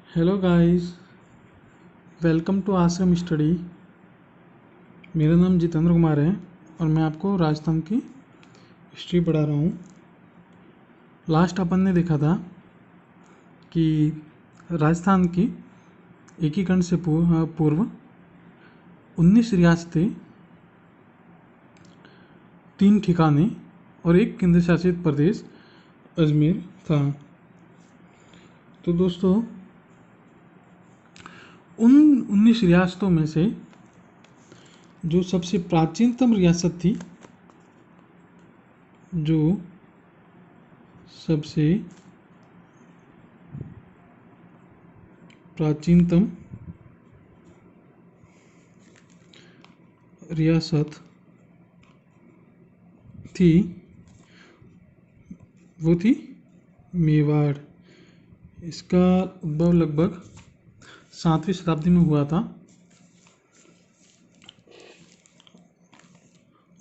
Hello guys, welcome to आश्रम study. मेरा नाम जितेंद्र कुमार है और मैं आपको राजस्थान की हिस्ट्री पढ़ा रहा हूँ। लास्ट अपन ने देखा था कि राजस्थान की एकीकरण से पूर्व 19 रियासतें, 3 ठिकाने और एक केंद्र शासित प्रदेश अजमेर था। तो दोस्तों, उन 19 रियासतों में से जो सबसे प्राचीनतम रियासत थी, जो सबसे प्राचीनतम रियासत थी, वो थी मेवाड़। इसका उद्भव लगभग 7वीं शताब्दी में हुआ था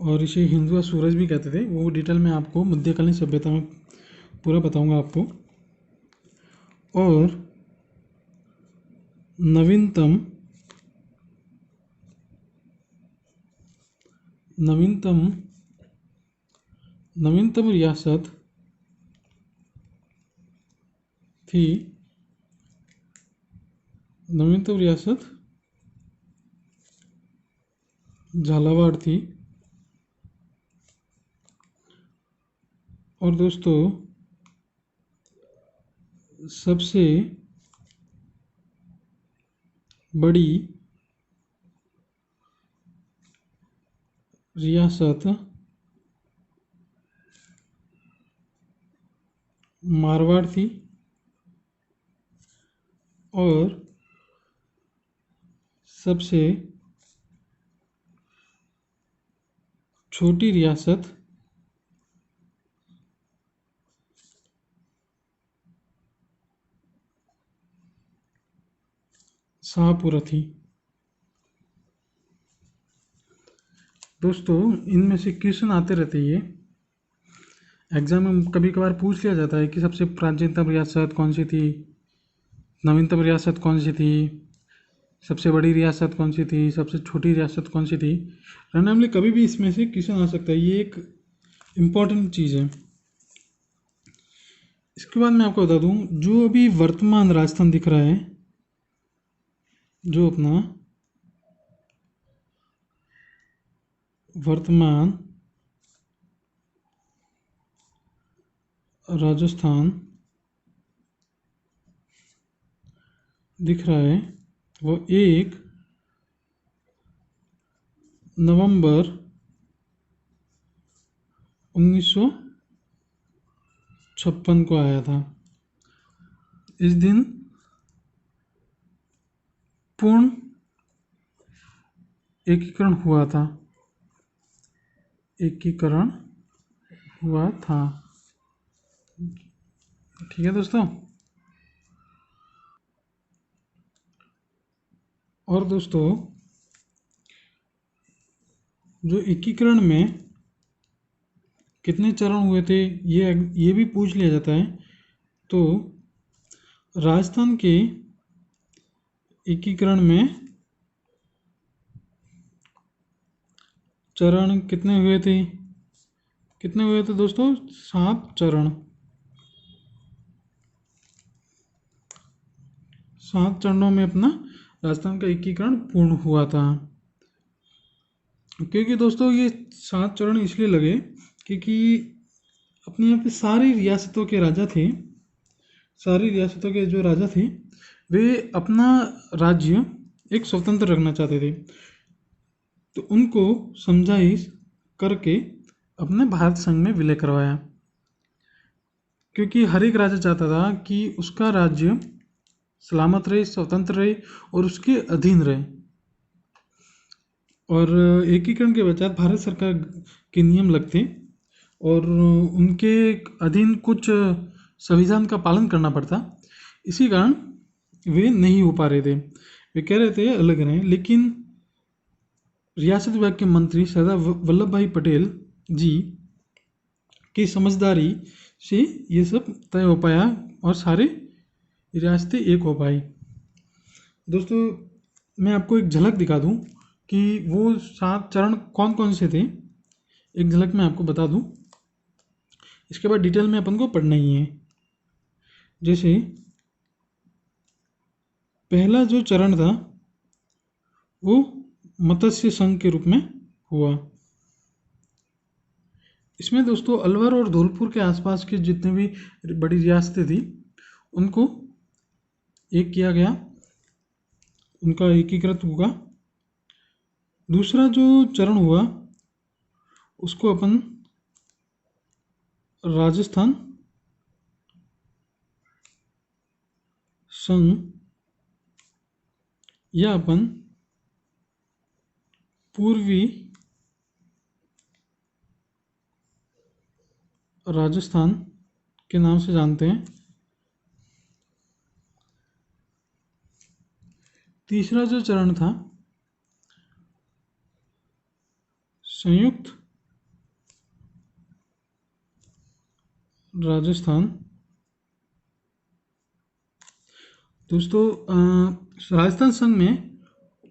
और इसे हिंदुआ सूरज भी कहते थे। वो डिटेल में आपको मध्यकालीन सभ्यता में पूरा बताऊंगा आपको। और नवीनतम रियासत थी, नवीनतम रियासत झालावाड़ थी। और दोस्तों, सबसे बड़ी रियासत मारवाड़ थी और सबसे छोटी रियासत शाहपुरा थी। दोस्तों, इनमें से क्वेश्चन आते रहते हैं। ये एग्जाम में कभी कभार पूछ लिया जाता है कि सबसे प्राचीनतम रियासत कौन सी थी, नवीनतम रियासत कौन सी थी, सबसे बड़ी रियासत कौन सी थी, सबसे छोटी रियासत कौन सी थी। रैंडमली कभी भी इसमें से क्वेश्चन आ सकता है। ये एक इम्पॉर्टेंट चीज़ है। इसके बाद मैं आपको बता दूं, जो अभी वर्तमान राजस्थान दिख रहा है, जो अपना वर्तमान राजस्थान दिख रहा है, वो 1 नवंबर 1956 को आया था। इस दिन पूर्ण एकीकरण हुआ था। ठीक है दोस्तों। और दोस्तों, जो एकीकरण में कितने चरण हुए थे, ये भी पूछ लिया जाता है। तो राजस्थान के एकीकरण में चरण कितने हुए थे दोस्तों? 7 चरण। 7 चरणों में अपना राजस्थान का एकीकरण पूर्ण हुआ था। क्योंकि दोस्तों, ये 7 चरण इसलिए लगे क्योंकि अपने यहाँ पे सारी रियासतों के जो राजा थे, वे अपना राज्य एक स्वतंत्र रखना चाहते थे। तो उनको समझाइश करके अपने भारत संघ में विलय करवाया, क्योंकि हर एक राजा चाहता था कि उसका राज्य सलामत रहे, स्वतंत्र रहे और उसके अधीन रहे। और एकीकरण के पश्चात भारत सरकार के नियम लगते और उनके अधीन कुछ संविधान का पालन करना पड़ता। इसी कारण वे नहीं हो पा रहे थे। वे कह रहे थे अलग रहें, लेकिन रियासत विभाग के मंत्री सरदार वल्लभ भाई पटेल जी की समझदारी से ये सब तय हो पाया और सारी रियासतें एक हो पाई। दोस्तों मैं आपको एक झलक दिखा दूं कि वो 7 चरण कौन कौन से थे, एक झलक मैं आपको बता दूं। इसके बाद डिटेल में अपन को पढ़ना ही है। जैसे पहला जो चरण था वो मत्स्य संघ के रूप में हुआ। इसमें दोस्तों अलवर और धौलपुर के आसपास के जितने भी बड़ी रियासतें थी उनको एक किया गया, उनका एकीकृत होगा। दूसरा जो चरण हुआ उसको अपन राजस्थान संघ या अपन पूर्वी राजस्थान के नाम से जानते हैं। तीसरा जो चरण था संयुक्त राजस्थान। दोस्तों राजस्थान संघ में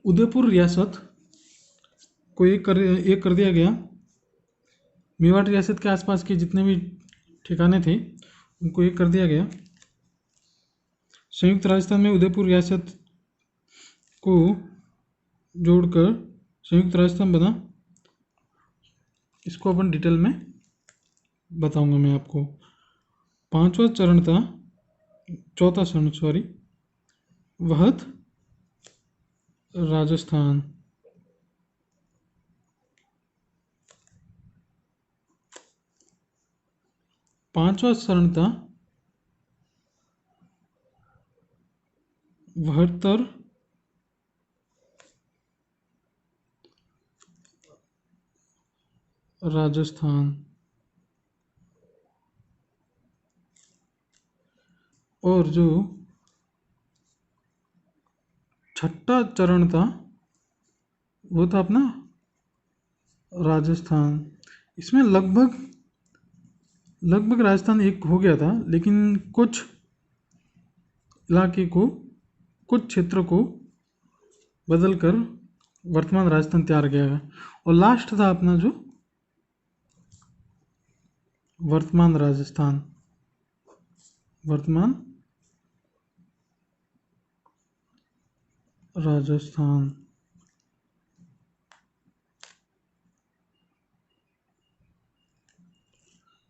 उदयपुर रियासत को एक कर दिया गया। मेवाड़ रियासत के आसपास के जितने भी ठिकाने थे उनको एक कर दिया गया। संयुक्त राजस्थान में उदयपुर रियासत को जोड़कर संयुक्त राजस्थान बना। इसको अपन डिटेल में बताऊंगा मैं आपको। पांचवा चरण था, चौथा चरण सॉरी, वहत राजस्थान। पांचवा चरण था वहत्तर राजस्थान। और जो छठा चरण था वो था अपना राजस्थान। इसमें लगभग राजस्थान एक हो गया था, लेकिन कुछ इलाके को, कुछ क्षेत्र को बदलकर वर्तमान राजस्थान तैयार किया गया। और लास्ट था अपना जो वर्तमान राजस्थान। वर्तमान राजस्थान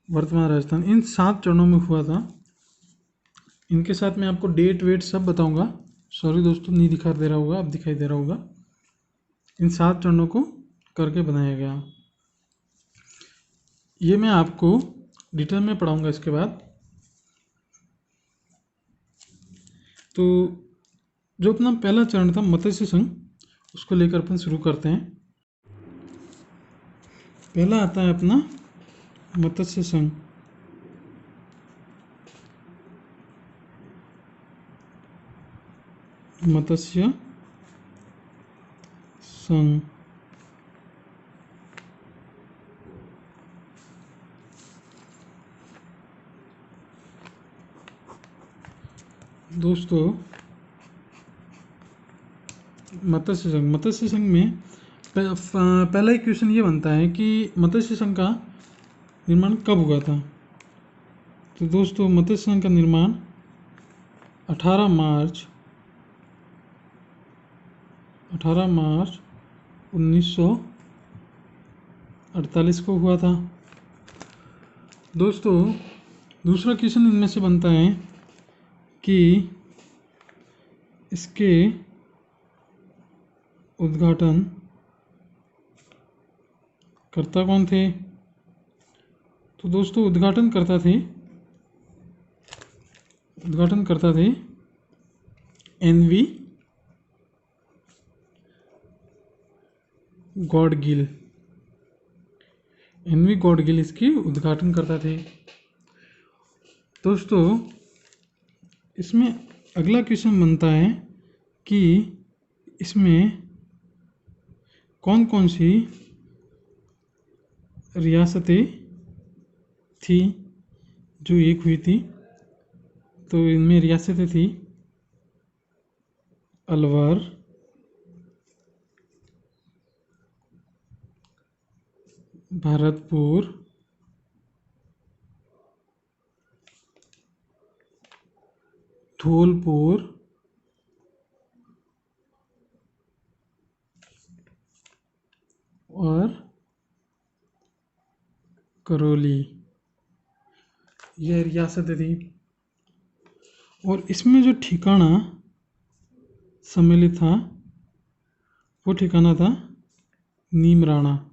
वर्तमान राजस्थान इन 7 चरणों में हुआ था। इनके साथ मैं आपको डेट वेट सब बताऊंगा। सॉरी दोस्तों नहीं दिखा दे रहा होगा, अब दिखाई दे रहा होगा। इन 7 चरणों को करके बनाया गया। ये मैं आपको डिटेल में पढ़ाऊंगा इसके बाद। तो जो अपना पहला चरण था मत्स्य संघ, उसको लेकर अपन शुरू करते हैं। पहला आता है अपना मत्स्य संघ। मत्स्य संघ दोस्तों मत्स्य संघ में पहला एक क्वेश्चन ये बनता है कि मत्स्य संघ का निर्माण कब हुआ था। तो दोस्तों मत्स्य संघ का निर्माण 18 मार्च 1948 को हुआ था। दोस्तों दूसरा क्वेश्चन इनमें से बनता है कि इसके उद्घाटन कर्ता कौन थे। तो दोस्तों उद्घाटन करता थे NV गॉडगिल इसके उद्घाटन करता थे। दोस्तों इसमें अगला क्वेश्चन बनता है कि इसमें कौन कौन सी रियासतें थी जो एक हुई थी, तो इनमें रियासतें थी अलवर, भरतपुर, धौलपुर और करौली। यह रियासतें थी। और इसमें जो ठिकाना सम्मिलित था वो ठिकाना था नीमराणा।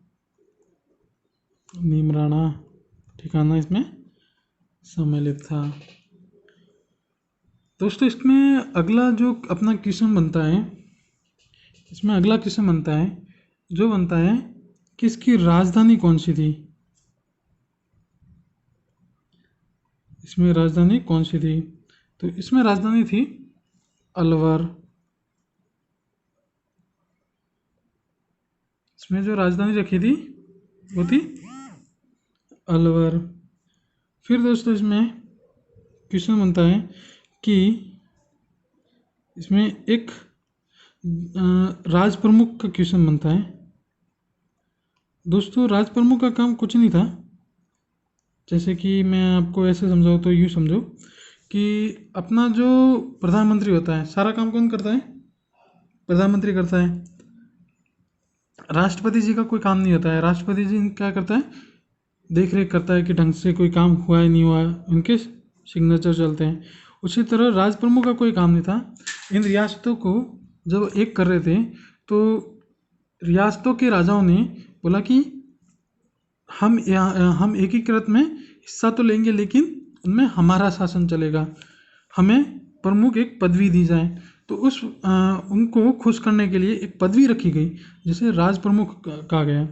नीमराणा ठिकाना इसमें सम्मिलित था। दोस्तों इसमें अगला जो अपना क्वेश्चन बनता है, इसमें अगला क्वेश्चन बनता है जो बनता है कि इसकी राजधानी कौन सी थी। इसमें राजधानी कौन सी थी? तो इसमें राजधानी थी अलवर। इसमें जो राजधानी रखी थी वो थी अलवर। फिर दोस्तों इसमें क्वेश्चन बनता है कि इसमें एक राज प्रमुख का क्वेश्चन बनता है। दोस्तों राज प्रमुख का काम कुछ नहीं था, जैसे कि मैं आपको ऐसे समझाऊँ तो यूँ समझो कि अपना जो प्रधानमंत्री होता है सारा काम कौन करता है? प्रधानमंत्री करता है। राष्ट्रपति जी का कोई काम नहीं होता है। राष्ट्रपति जी क्या करता है? देख रेख करता है कि ढंग से कोई काम हुआ है नहीं हुआ है, उनके सिग्नेचर चलते हैं। उसी तरह राज प्रमुख का कोई काम नहीं था। इन रियासतों को जब एक कर रहे थे तो रियासतों के राजाओं ने बोला कि हम एकीकृत में हिस्सा तो लेंगे लेकिन उनमें हमारा शासन चलेगा, हमें प्रमुख एक पदवी दी जाए। तो उनको खुश करने के लिए एक पदवी रखी गई जिसे राज प्रमुख कहा गया,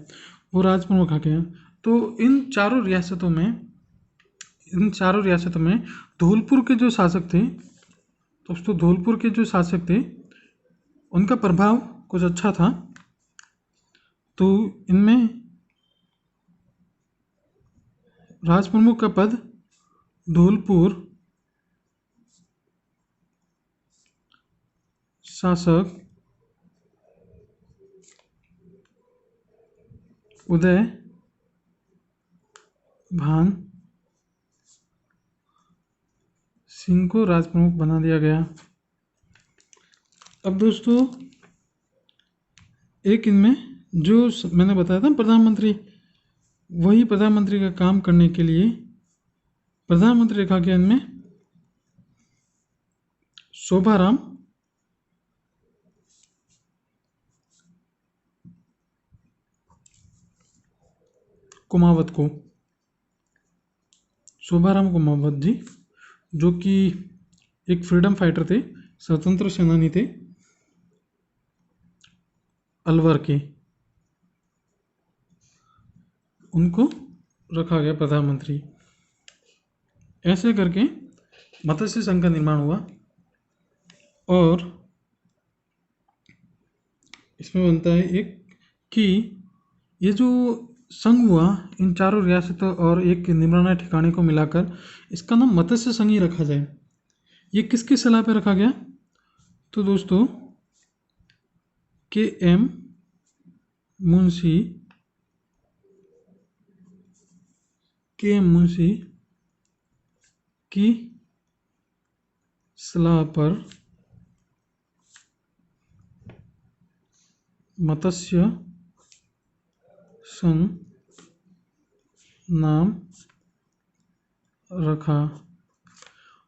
वो राज प्रमुख कहा गया। तो इन चारों रियासतों में धौलपुर के जो शासक थे, दोस्तों धौलपुर के जो शासक थे उनका प्रभाव कुछ अच्छा था। तो इनमें राज प्रमुख का पद धौलपुर शासक उदय भान सिंह को राज प्रमुख बना दिया गया। अब दोस्तों एक इनमें जो मैंने बताया था प्रधानमंत्री, वही प्रधानमंत्री का काम करने के लिए प्रधानमंत्री रखा गया इनमें शोभाराम कुमावत को। शोभाराम कुमावत जी जो कि एक फ्रीडम फाइटर थे, स्वतंत्र सेनानी थे अलवर के, उनको रखा गया प्रधानमंत्री। ऐसे करके मत्स्य संघ का निर्माण हुआ। और इसमें बनता है एक कि ये जो संघ हुआ इन चारों रियासतों और एक निमराना ठिकाने को मिलाकर, इसका नाम मत्स्य संघ ही रखा जाए। ये किसकी सलाह पे रखा गया? तो दोस्तों के.एम. मुंशी की सलाह पर मत्स्य संघ नाम रखा।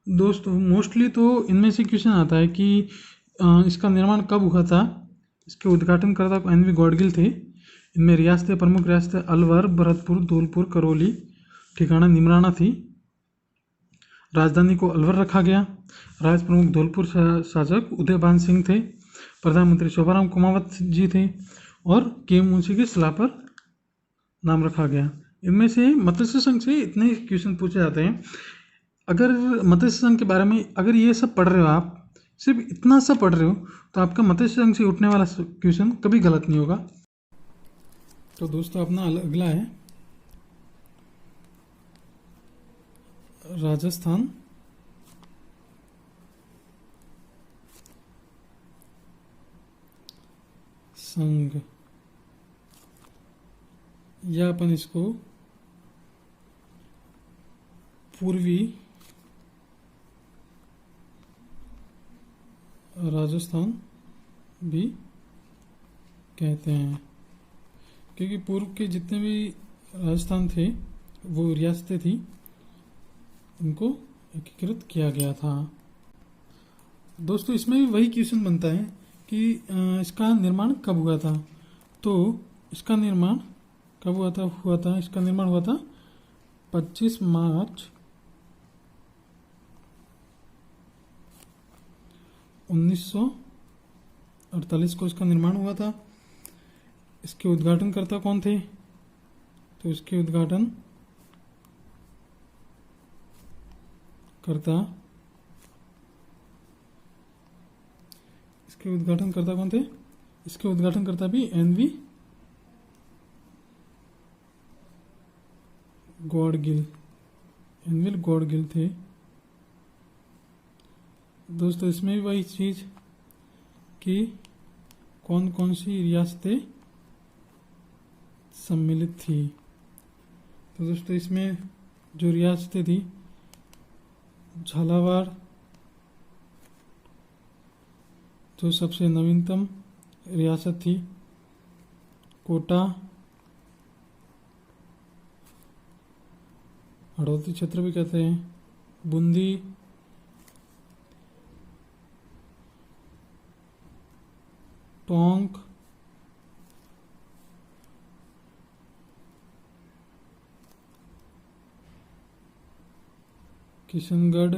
दोस्तों मोस्टली तो इनमें से क्वेश्चन आता है कि इसका निर्माण कब हुआ था। इसके उद्घाटनकर्ता एन.वी. गॉडगिल थे। इनमें रियासतें, प्रमुख रियासतें अलवर, भरतपुर, धौलपुर, करौली, ठिकाना निमराना थी। राजधानी को अलवर रखा गया। राज प्रमुख धौलपुर शासक उदयभान सिंह थे। प्रधानमंत्री शोभाराम कुमावत जी थे और के मुंशी की सलाह पर नाम रखा गया। इनमें से मत्स्य संघ से इतने क्वेश्चन पूछे जाते हैं। अगर मत्स्य संघ के बारे में अगर ये सब पढ़ रहे हो, आप सिर्फ इतना सा पढ़ रहे हो, तो आपका मत्स्य संघ से उठने वाला क्वेश्चन कभी गलत नहीं होगा। तो दोस्तों अपना अगला है राजस्थान संघ, या अपन इसको पूर्वी राजस्थान भी कहते हैं, क्योंकि पूर्व के जितने भी राजस्थान थे वो रियासतें थी, उनको एकीकृत किया गया था। दोस्तों इसमें भी वही क्वेश्चन बनता है कि इसका निर्माण कब हुआ था। तो इसका निर्माण कब हुआ था इसका निर्माण हुआ था 25 मार्च 1948 को इसका निर्माण हुआ था। इसके उद्घाटनकर्ता कौन थे? तो इसके उद्घाटनकर्ता कौन थे? इसके उद्घाटनकर्ता भी एनवी गॉडगिल थे। दोस्तों इसमें भी वही चीज कि कौन कौन सी रियासतें सम्मिलित थी। तो दोस्तों इसमें जो रियासतें थी, झालावाड़ जो सबसे नवीनतम रियासत थी, कोटा, हड़ौती क्षेत्र भी कहते हैं, बूंदी, टोंक, किशनगढ़,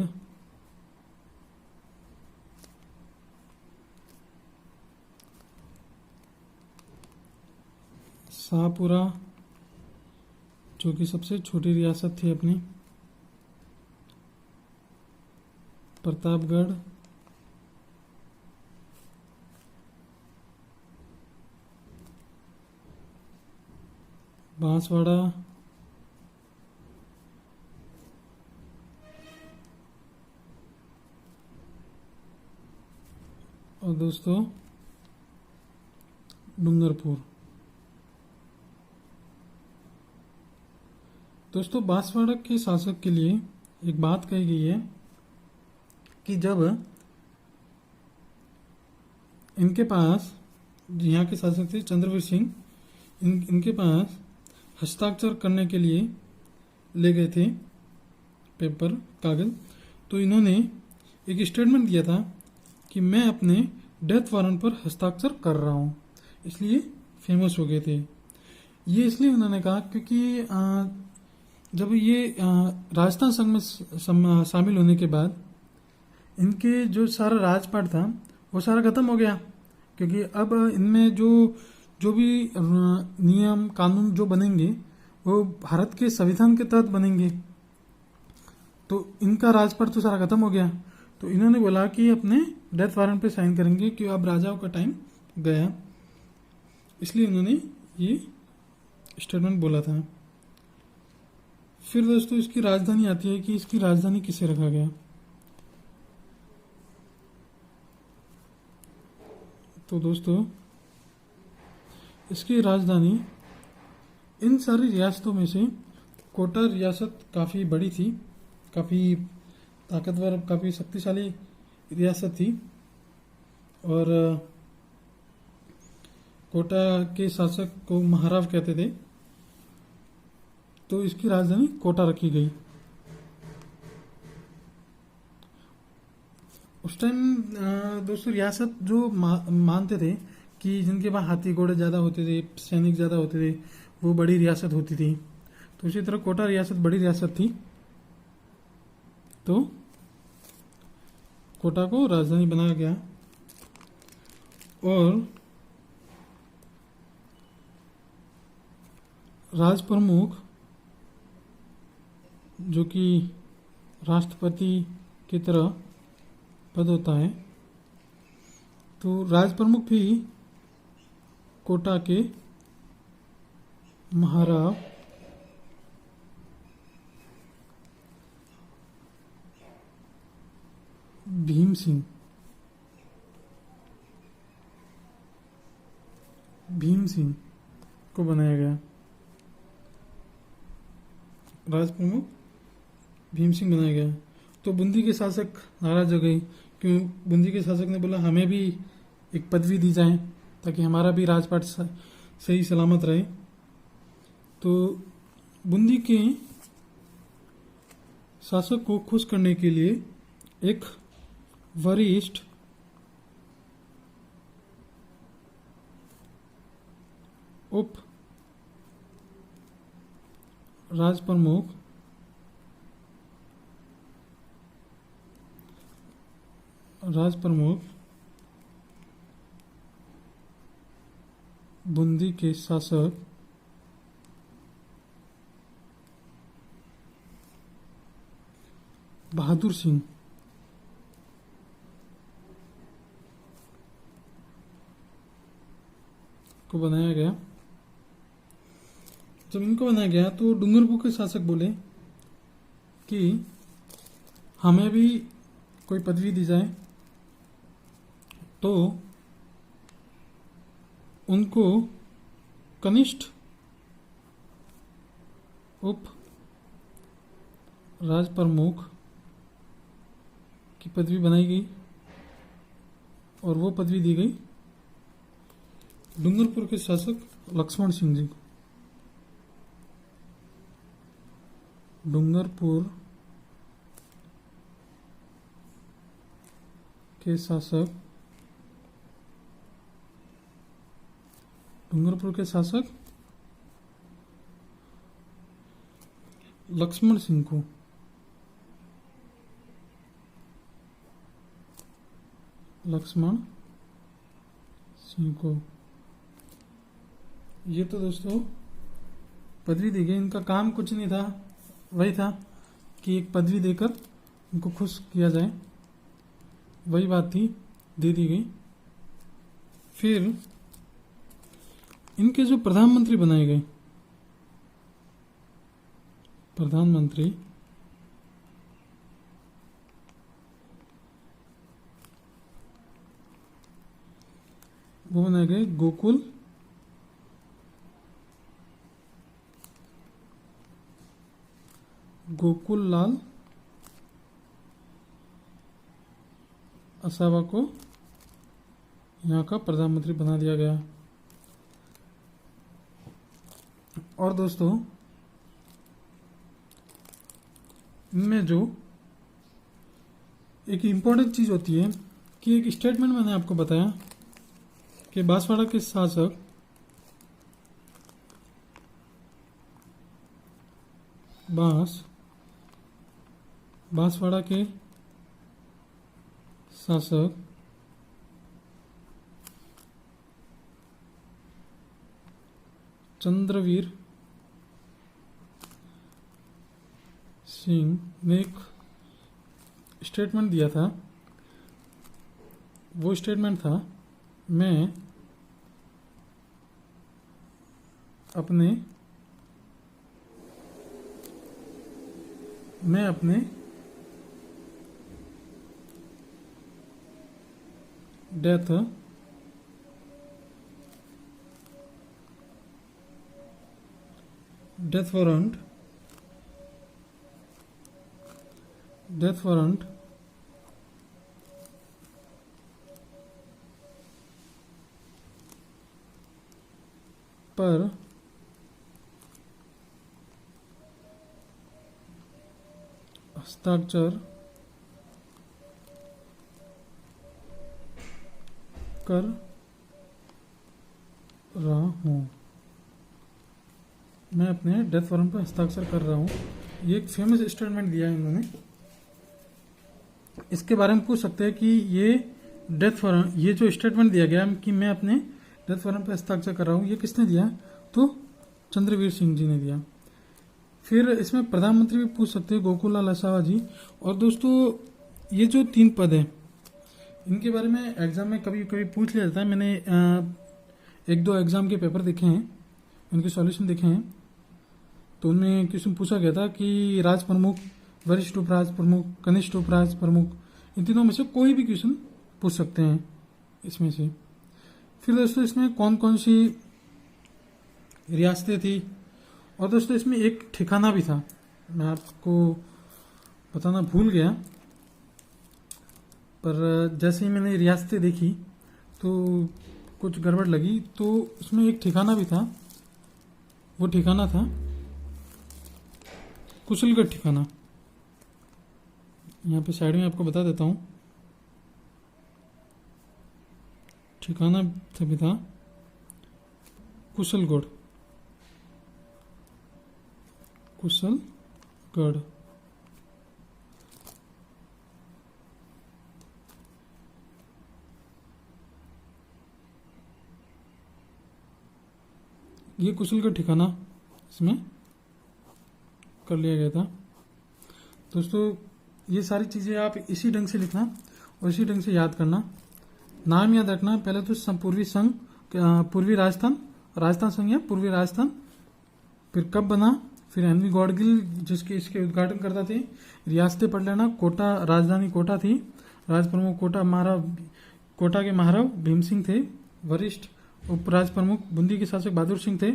शाहपुरा जो कि सबसे छोटी रियासत थी अपनी, प्रतापगढ़, बांसवाड़ा, और दोस्तों डूंगरपुर। दोस्तों बांसवाड़ा के शासक के लिए एक बात कही गई है कि जब इनके पास, यहाँ के शासक थे चंद्रवीर सिंह, इनके पास हस्ताक्षर करने के लिए ले गए थे पेपर, कागज, तो इन्होंने एक स्टेटमेंट दिया था कि मैं अपने डेथ वारंट पर हस्ताक्षर कर रहा हूँ, इसलिए फेमस हो गए थे। ये इसलिए उन्होंने कहा क्योंकि जब ये राजस्थान संघ में शामिल होने के बाद इनके जो सारा राजपाट था वो सारा खत्म हो गया, क्योंकि अब इनमें जो भी नियम कानून जो बनेंगे वो भारत के संविधान के तहत बनेंगे। तो इनका राजपाट तो सारा खत्म हो गया, तो इन्होंने बोला कि अपने डेथ वारंट पे साइन करेंगे कि अब राजाओं का टाइम गया, इसलिए उन्होंने ये स्टेटमेंट बोला था। फिर दोस्तों इसकी राजधानी आती है कि इसकी राजधानी किसे रखा गया। तो दोस्तों इसकी राजधानी इन सारी रियासतों में से कोटा रियासत काफ़ी बड़ी थी, काफ़ी ताकतवर, काफ़ी शक्तिशाली रियासत थी, और कोटा के शासक को महाराव कहते थे, तो इसकी राजधानी कोटा रखी गई। उस टाइम दोस्तों रियासत जो मानते थे कि जिनके पास हाथी घोड़े ज़्यादा होते थे, सैनिक ज़्यादा होते थे, वो बड़ी रियासत होती थी। तो इसी तरह कोटा रियासत बड़ी रियासत थी, तो कोटा को राजधानी बनाया गया। और राज प्रमुख जो कि राष्ट्रपति की तरह पद होता है, तो राज प्रमुख भी कोटा के महाराव भीम सिंह, भीम सिंह को बनाया गया। राज प्रमुख भीम सिंह बनाया गया। तो बूंदी के शासक नाराज हो गए, क्यों? बूंदी के शासक ने बोला हमें भी एक पदवी दी जाए ताकि हमारा भी राजपाट सही सलामत रहे। तो बूंदी के शासक को खुश करने के लिए एक वरिष्ठ उप राज प्रमुख बूंदी के शासक बहादुर सिंह को बनाया गया। जब इनको बनाया गया तो डूंगरपुर के शासक बोले कि हमें भी कोई पदवी दी जाए। तो उनको कनिष्ठ उप राज प्रमुख की पदवी बनाई गई और वो पदवी दी गई डूंगरपुर के शासक लक्ष्मण सिंह जी को। डूंगरपुर के शासक लक्ष्मण सिंह को ये तो दोस्तों पदवी दी गई। इनका काम कुछ नहीं था, वही था कि एक पदवी देकर उनको खुश किया जाए, वही बात थी, दे दी गई। फिर इनके जो प्रधानमंत्री बनाए गए, प्रधानमंत्री वो बनाए गए गोकुल लाल असावा को यहाँ का प्रधानमंत्री बना दिया गया। और दोस्तों इनमें जो एक इम्पोर्टेंट चीज होती है कि एक स्टेटमेंट मैंने आपको बताया कि बांसवाड़ा के शासक बांसवाड़ा के शासक चंद्रवीर सिंह ने एक स्टेटमेंट दिया था। वो स्टेटमेंट था, मैं अपने डेथ वारंट पर हस्ताक्षर कर रहा हूं। मैं अपने डेथ वारंट पर हस्ताक्षर कर रहा हूं। ये एक फेमस स्टेटमेंट दिया है इन्होंने। इसके बारे में पूछ सकते हैं कि ये डेथ वारंट, ये जो स्टेटमेंट दिया गया कि मैं अपने डेथ वारंट पर हस्ताक्षर कर रहा हूं, ये किसने दिया? तो चंद्रवीर सिंह जी ने दिया। फिर इसमें प्रधानमंत्री भी पूछ सकते हैं, गोकुल लाल असावा जी। और दोस्तों ये जो 3 पद है, इनके बारे में एग्जाम में कभी कभी पूछ लिया जाता है। मैंने 1-2 एग्जाम के पेपर देखे हैं, उनके सॉल्यूशन देखे हैं। तो उनमें क्वेश्चन पूछा गया था कि राज प्रमुख, वरिष्ठ उपराज प्रमुख, कनिष्ठ उपराज प्रमुख, इन तीनों में से कोई भी क्वेश्चन पूछ सकते हैं इसमें से। फिर दोस्तों इसमें कौन कौन सी रियासतें थी, और दोस्तों इसमें एक ठिकाना भी था, मैं आपको बताना भूल गया, पर जैसे ही मैंने रियासतें देखी तो कुछ गड़बड़ लगी। तो उसमें एक ठिकाना भी था, वो ठिकाना था कुशलगढ़ ठिकाना। यहाँ पे साइड में आपको बता देता हूँ, ठिकाना भी था कुशलगढ़। कुशलगढ़ ये कुशलगढ़ ठिकाना इसमें कर लिया गया था। दोस्तों ये सारी चीज़ें आप इसी ढंग से लिखना और इसी ढंग से याद करना। नाम याद रखना, पहले तो पूर्वी संघ, पूर्वी राजस्थान, राजस्थान संघ या पूर्वी राजस्थान, फिर कब बना, फिर हेनरी गॉडगिल जिसके इसके उद्घाटन करता थे। रियासतें पढ़ लेना, कोटा राजधानी कोटा थी, राज प्रमुख कोटा के महाराव भीम सिंह थे, वरिष्ठ उपराज प्रमुख बूंदी के शासक बहादुर सिंह थे,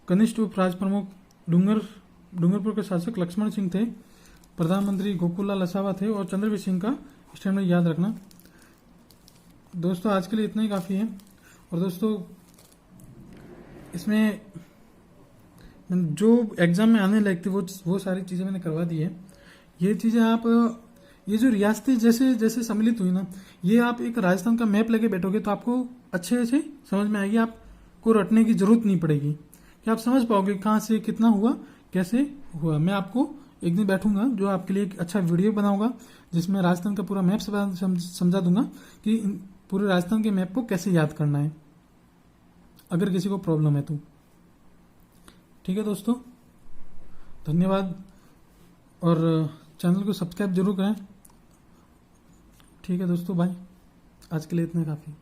कनिष्ठ उपराज प्रमुख डूंगरपुर के शासक लक्ष्मण सिंह थे, प्रधानमंत्री गोकुललाल असावा थे, और चंद्रवीर सिंह का स्टैंड में याद रखना। दोस्तों आज के लिए इतना ही काफ़ी है। और दोस्तों इसमें जो एग्जाम में आने लायक थी वो सारी चीज़ें मैंने करवा दी है। ये चीज़ें आप, ये जो रियासतें जैसे जैसे सम्मिलित हुई ना, ये आप एक राजस्थान का मैप लेके बैठोगे तो आपको अच्छे से समझ में आएगी, आपको रटने की जरूरत नहीं पड़ेगी, कि आप समझ पाओगे कहाँ से कितना हुआ, कैसे हुआ। मैं आपको एक दिन बैठूंगा जो आपके लिए एक अच्छा वीडियो बनाऊंगा जिसमें राजस्थान का पूरा मैप समझा दूंगा कि पूरे राजस्थान के मैप को कैसे याद करना है, अगर किसी को प्रॉब्लम है तो। ठीक है दोस्तों, धन्यवाद, और चैनल को सब्सक्राइब जरूर करें। ठीक है दोस्तों, बाय। आज के लिए इतना काफ़ी।